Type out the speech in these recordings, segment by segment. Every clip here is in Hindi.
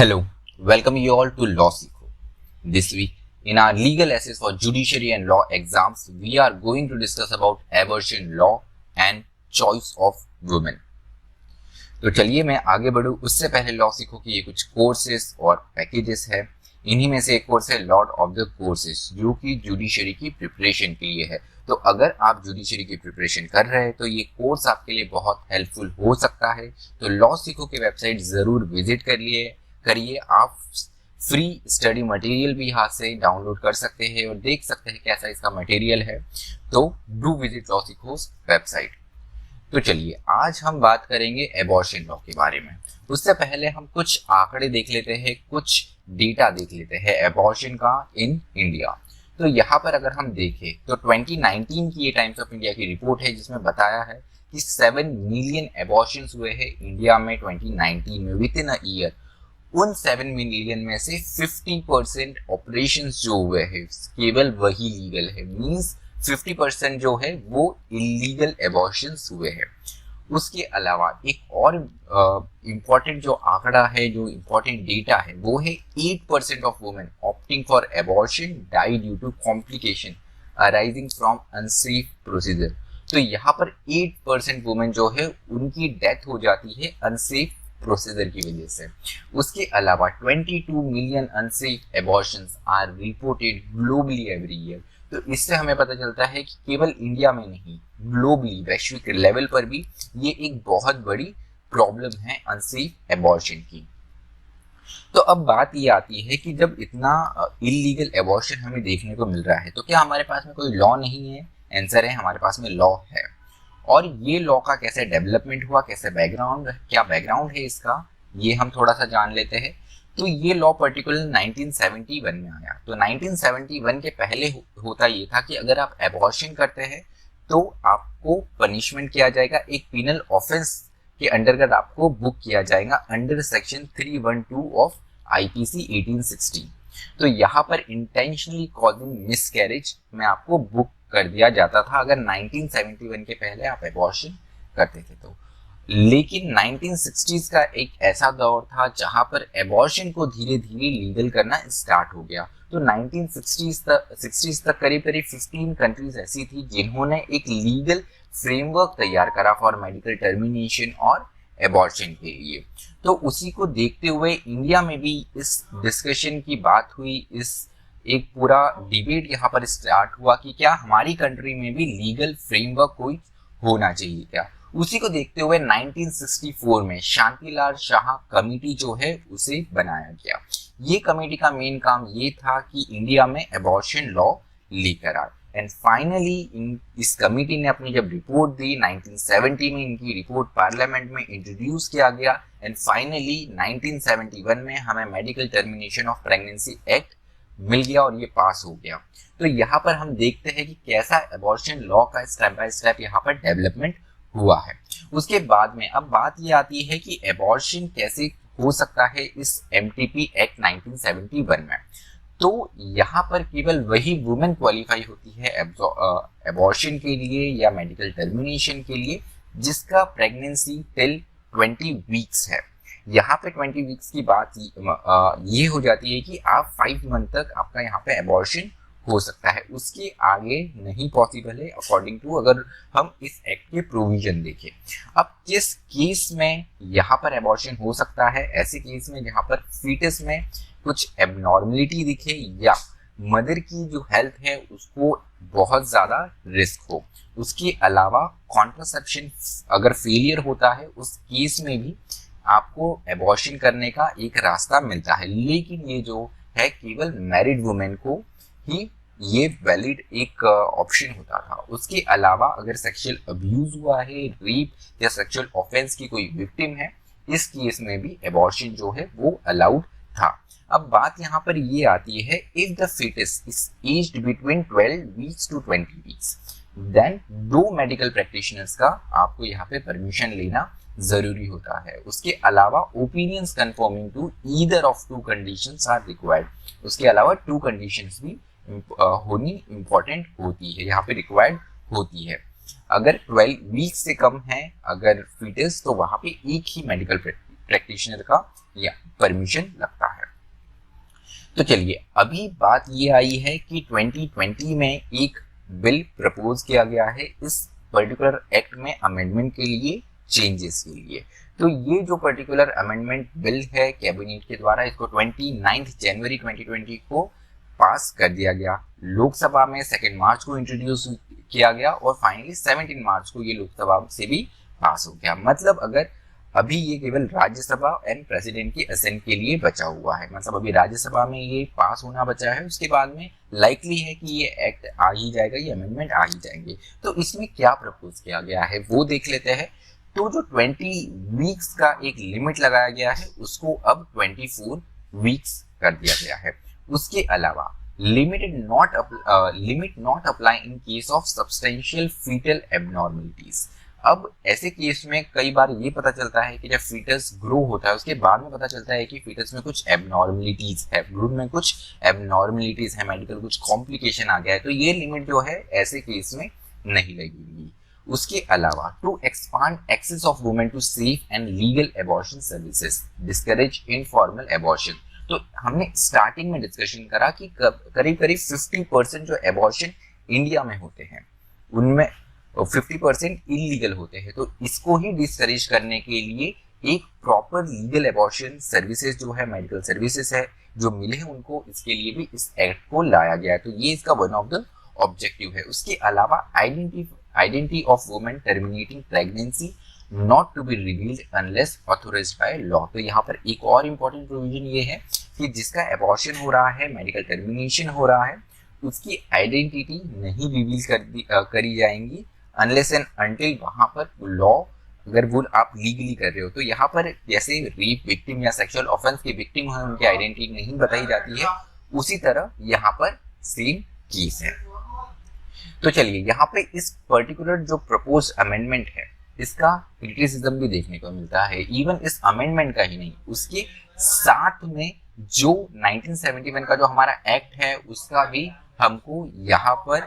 Hello, welcome you all to Law Seekho. This week, in our legal essays for judiciary and law exams, we are going to discuss about abortion law and choice of women. तो चलिए मैं आगे बढ़ूं उससे पहले लॉ सीखो कि ये कुछ कोर्सेज और पैकेजेस है। इन्हीं में से एक कोर्स है लॉर्ड ऑफ द कोर्सेज जो कि जुडिशरी की प्रिपरेशन के लिए है। तो अगर आप जुडिशरी की प्रिपरेशन कर रहे हैं तो ये कोर्स आपके लिए बहुत हेल्पफुल हो सकता है। तो लॉ सीखो की वेबसाइट जरूर विजिट करिए। आप फ्री स्टडी मटेरियल भी यहाँ से डाउनलोड कर सकते हैं और देख सकते हैं कैसा इसका मटेरियल है। तो डू विजिट लॉ सीखो वेबसाइट। तो चलिए आज हम बात करेंगे एबॉर्शन लॉ के बारे में। उससे पहले हम कुछ आंकड़े देख लेते हैं, कुछ डेटा देख लेते हैं एबॉर्शन का इन इंडिया। तो यहाँ पर अगर हम देखें तो 2019 की ये टाइम्स ऑफ इंडिया की रिपोर्ट है जिसमें बताया है कि 7 मिलियन एबॉर्शंस हुए हैं इंडिया में 2019 में विद इन अ ईयर। उन 7 मिलियन में से 50% ऑपरेशंस जो हुए हैं केवल वही लीगल है, मींस 50% जो है वो इलीगल एबॉर्शंस हुए हैं। उसके अलावा एक और इम्पॉर्टेंट जो आंकड़ा है, जो इम्पॉर्टेंट डेटा है वो है 8% of women opting for abortion die due to complication arising from unsafe procedure. तो यहाँ पर 8% वुमेन जो है उनकी डेथ हो जाती है अनसेफ प्रोसीजर की वजह से। उसके अलावा 22 million unsafe abortions are reported globally every year. तो इससे हमें पता चलता है कि केवल इंडिया में नहीं, ग्लोबली वैश्विक लेवल पर भी ये एक बहुत बड़ी प्रॉब्लम है अनसेफ एबॉर्शन की। तो अब बात ये आती है कि जब इतना इलीगल एबॉर्शन हमें देखने को मिल रहा है तो क्या हमारे पास में कोई लॉ नहीं है? आंसर है हमारे पास में लॉ है। और ये लॉ का कैसे डेवलपमेंट हुआ, कैसे क्या बैकग्राउंड है इसका, ये हम थोड़ा सा जान लेते हैं। तो ये लॉ पर्टिकुलर 1971 में आया। तो 1971 के पहले होता ये था कि अगर आप एबॉर्शन करते हैं तो आपको पनिशमेंट किया जाएगा, एक पिनल ऑफेंस के अंतर्गत आपको बुक किया जाएगा अंडर सेक्शन 312 ऑफ आईपीसी 1860। तो यहाँ पर इंटेंशनली कॉजिंग मिसकैरेज में आपको बुक कर दिया जाता था अगर 1971 के पहले आप एबॉर्शन करते थे तो। लेकिन 1960s का एक ऐसा दौर था जहां पर एबॉर्शन को धीरे धीरे लीगल करना स्टार्ट हो गया। तो 1960s तक करीब 15 कंट्रीज ऐसी थी जिन्होंने एक लीगल फ्रेमवर्क तैयार करा फॉर मेडिकल टर्मिनेशन और एबॉर्शन के लिए। तो उसी को देखते हुए इंडिया में भी इस डिस्कशन की बात हुई, इस एक पूरा डिबेट यहाँ पर स्टार्ट हुआ कि क्या हमारी कंट्री में भी लीगल फ्रेमवर्क कोई होना चाहिए क्या। उसी को देखते हुए 1964 में शांतिलाल शाह कमेटी जो है उसे बनाया गया। ये कमेटी का मेन काम ये था कि इंडिया में एबॉर्शन लॉ लेकर आए। एंड फाइनली इस कमेटी ने अपनी जब रिपोर्ट दी 1970 में, इनकी रिपोर्ट पार्लियामेंट में इंट्रोड्यूस किया गया। एंड फाइनली 1971 में हमें medical termination of pregnancy act मिल गया और ये पास हो गया। तो यहाँ पर हम देखते हैं कि कैसा एबॉर्शन लॉ का स्टेप बाय स्टेप यहाँ पर डेवलपमेंट हुआ है। उसके बाद में अब बात ये आती है कि एबॉर्शन कैसे हो सकता है इस एमटीपी एक्ट 1971 में। तो यहाँ पर केवल वही वुमेन क्वालिफाई होती है एबॉर्शन के लिए या मेडिकल टर्मिनेशन के लिए जिसका प्रेगनेंसी टिल 20 वीक्स है। यहाँ पे 20 वीक्स की बात ये हो जाती है कि आप 5 मंथ तक आपका यहाँ पे एबॉर्शन हो सकता है, उसके आगे नहीं पॉसिबल है अकॉर्डिंग टू अगर हम इस एक्ट के प्रोविजन देखें। अब किस केस में यहाँ पर एबॉर्शन हो सकता है? ऐसे केस में जहाँ पर फीटस में कुछ एबनॉर्मलिटी दिखे या मदर की जो हेल्थ है उसको बहुत ज्यादा रिस्क हो। उसके अलावा कॉन्ट्रासेप्शन अगर फेलियर होता है उस केस में भी आपको एबॉर्शन करने का एक रास्ता मिलता है। लेकिन ये जो है केवल मैरिड वुमेन को ही ये वैलिड एक ऑप्शन होता था। उसके अलावा अगर सेक्सुअल अब्यूज हुआ है, रेप या सेक्सुअल ऑफेंस की कोई विक्टिम है, इस केस में भी एबॉर्शन जो है वो अलाउड था। अब बात यहाँ पर ये आती है if the fetus is aged between 12 weeks to 20 weeks then 2 medical practitioners का आपको यहाँ पे परमिशन लेना जरूरी होता है। उसके अलावा opinions conforming to either of 2 conditions are required. उसके अलावा 2 कंडीशंस भी होनी इंपॉर्टेंट होती है, यहाँ पे रिक्वायर्ड होती है। अगर 12 वीक से कम है अगर फीटस तो वहां पे एक ही मेडिकल प्रैक्टिशनर का या परमिशन लगता है। तो चलिए, अभी बात ये आई है कि 2020 में एक बिल प्रपोज किया गया है इस पर्टिकुलर एक्ट में अमेंडमेंट के लिए, चेंजेस के लिए। तो ये जो पर्टिकुलर अमेंडमेंट बिल है कैबिनेट के द्वारा, इसको 29 जनवरी 2020 को पास कर दिया गया। लोकसभा में 2 मार्च को इंट्रोड्यूस किया गया और फाइनली 17 मार्च को ये लोकसभा से भी पास हो गया। मतलब अगर अभी ये केवल राज्यसभा एंड प्रेसिडेंट की असेंट के लिए बचा हुआ है, मतलब अभी राज्यसभा में ये पास होना बचा है, उसके बाद में लाइकली है कि ये एक्ट आ ही जाएगा, ये अमेंडमेंट आ ही जाएंगे। तो इसमें क्या प्रपोज किया गया है वो देख लेते हैं। तो जो 20 वीक्स का एक लिमिट लगाया गया है उसको अब 24 वीक्स कर दिया गया है। उसके अलावा limit not apply in case of substantial fetal abnormalities. अब ऐसे केस में कई बार ये पता चलता है कि जब फीटस ग्रो होता है उसके बाद में पता चलता है कि फीटस में कुछ एबनॉर्मलिटीज है, भ्रूण में कुछ एबनॉर्मलिटीज है, मेडिकल कुछ कॉम्प्लिकेशन आ गया है, तो ये लिमिट जो है ऐसे केस में नहीं लगेगी। उसके अलावा to expand access of women to safe and legal abortion services, discourage informal abortion. तो हमने स्टार्टिंग में डिस्कशन करा कि करीब करीब 50% जो एबॉर्शन इंडिया में होते हैं उनमें 50% इलीगल होते हैं। तो इसको ही डिस्करेज करने के लिए एक प्रॉपर लीगल एबॉर्शन सर्विसेज जो है, मेडिकल सर्विसेज है जो मिले हैं उनको, इसके लिए भी इस एक्ट को लाया गया है। तो ये इसका वन ऑफ द ऑब्जेक्टिव है। उसके अलावा identity of women terminating pregnancy not to be revealed unless authorised by law. तो यहाँ पर एक और इम्पोर्टेंट प्रोविजन ये है कि जिसका एबॉर्शन हो रहा है, मेडिकल टर्मिनेशन हो रहा है, उसकी आइडेंटिटी नहीं रिवील करी जाएंगी अनलेस एंड अनटिल वहां पर लॉ, अगर वो आप लीगली कर रहे हो। तो यहाँ पर जैसे रेप विक्टिम या सेक्सुअल ऑफेंस के विक्टिम है उनकी आइडेंटिटी नहीं बताई जाती है, उसी तरह यहाँ पर सेम केस है। तो चलिए, यहाँ पे इस पर्टिकुलर जो प्रपोज अमेंडमेंट है इसका क्रिटिसिज्म भी देखने को मिलता है। इवन इस अमेंडमेंट का ही नहीं, उसके साथ में जो 1971 का जो हमारा एक्ट है उसका भी हमको यहाँ पर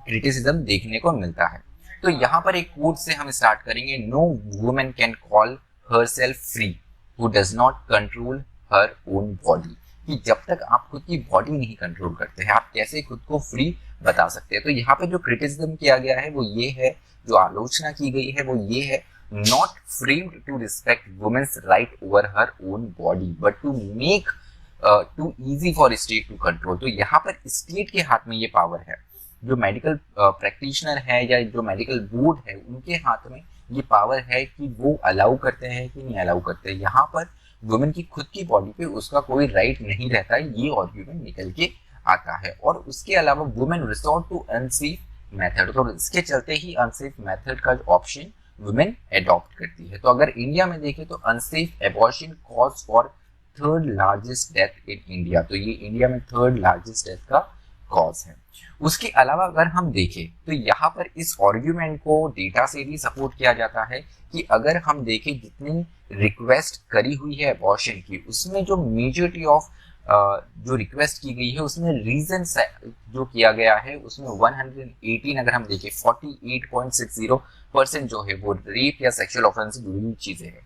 क्रिटिसिज्म देखने को मिलता है। तो यहाँ पर एक कोट से हम स्टार्ट करेंगे। No women can call herself free who does not control her own body. कि जब तक आप खुद की बॉडी नहीं कंट्रोल करते हैं आप कैसे खुद को फ्री बता सकते हैं। तो यहाँ पे जो क्रिटिसिज्म किया गया है वो ये है, जो आलोचना की गई है वो ये है, not framed to respect women's right over her own body but to make to easy for state to control. तो यहाँ पर स्टेट के हाथ में ये पावर है, जो मेडिकल प्रैक्टिशनर है या जो मेडिकल बोर्ड है उनके हाथ में ये पावर है कि वो अलाउ करते हैं कि नहीं अलाउ करते हैं। यहाँ पर वुमेन की खुद की बॉडी पे उसका कोई राइट नहीं रहता है, ये आर्ग्यूमेंट निकल के आता है। और उसके अलावा women resort to unsafe method, तो इसके चलते ही अनसेफ मेथड का ऑप्शन वुमेन एडॉप्ट करती है। तो अगर इंडिया में देखें तो unsafe abortion cause for 3rd largest death in India. तो ये इंडिया में 3rd लार्जेस्ट डेथ का कॉज है। उसके अलावा अगर हम देखें तो यहाँ पर इस आर्ग्यूमेंट को डेटा से भी सपोर्ट किया जाता है कि अगर हम देखें जितनी रिक्वेस्ट करी हुई है अबॉर्शन की, उसमें जो मेजॉरिटी ऑफ जो रिक्वेस्ट की गई है उसमें रीजन जो किया गया है उसमें 118 अगर हम देखें 48.60% जो है वो रेप या सेक्सुअल ऑफेंस से जुड़ी हुई चीजें हैं।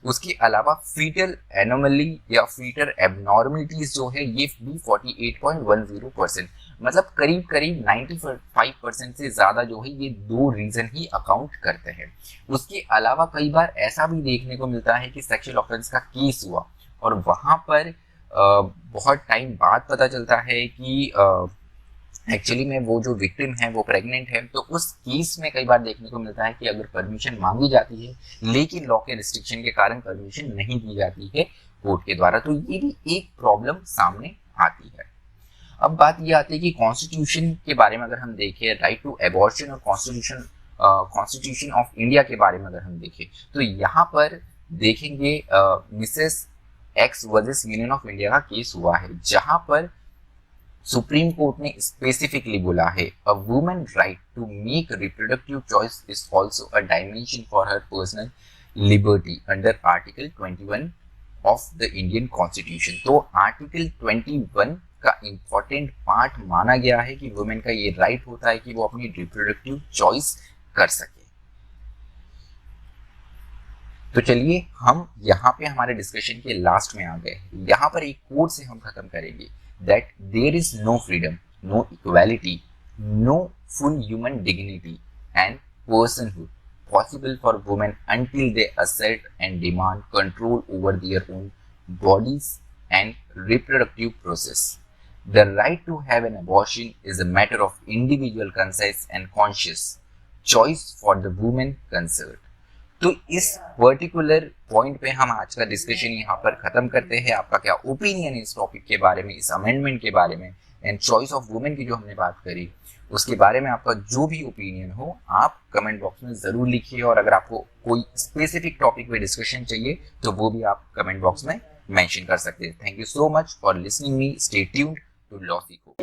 उसके अलावा फीटल एनोमली या फीटल एबनॉर्मलिटीज जो है ये भी 48.10%, मतलब करीब करीब 95% से ज्यादा जो है ये 2 रीजन ही अकाउंट करते हैं। उसके अलावा कई बार ऐसा भी देखने को मिलता है कि सेक्सुअल ऑफेंस का केस हुआ और वहां पर बहुत टाइम बाद पता चलता है कि एक्चुअली में वो जो विक्टिम है वो प्रेग्नेंट है। तो उस केस में कई बार देखने को मिलता है कि अगर परमिशन मांगी जाती है लेकिन लॉ के रिस्ट्रिक्शन के कारण परमिशन नहीं दी जाती है कोर्ट के द्वारा, तो ये भी एक प्रॉब्लम सामने आती है। अब बात ये आती है कि कॉन्स्टिट्यूशन के बारे में अगर हम देखें, राइट टू एबॉर्शन और कॉन्स्टिट्यूशन ऑफ इंडिया के बारे में अगर हम देखें तो यहाँ पर देखेंगे Mrs x versus union of India का केस हुआ है जहां पर सुप्रीम कोर्ट ने स्पेसिफिकली बोला है a woman right to make reproductive choice is also a dimension for her personal liberty under article 21 of the Indian constitution. तो आर्टिकल 21 का इंपॉर्टेंट पार्ट माना गया है कि वुमेन का ये राइट होता है कि वो अपनी रिप्रोडक्टिव चॉइस कर सके। तो चलिए हम यहाँ पे हमारे डिस्कशन के लास्ट में आ गए। यहाँ पर एक कोट से हम खत्म करेंगे, that there is no freedom, no equality, no full human dignity and personhood possible for women until they assert and demand control over their own bodies and reproductive process. The right to have an abortion is a matter of individual conscience and conscious choice for the women concerned. तो इस पर्टिकुलर पॉइंट पे हम आज का डिस्कशन यहाँ पर खत्म करते हैं। आपका क्या ओपिनियन है इस टॉपिक के बारे में, इस अमेंडमेंट के बारे में एंड चॉइस ऑफ वुमेन की जो हमने बात करी उसके बारे में आपका जो भी ओपिनियन हो आप कमेंट बॉक्स में जरूर लिखिए। और अगर आपको कोई स्पेसिफिक टॉपिक पे डिस्कशन चाहिए तो वो भी आप कमेंट बॉक्स में मेंशन कर सकते हैं। Thank you so much for listening me. Stay tuned to law सीखो।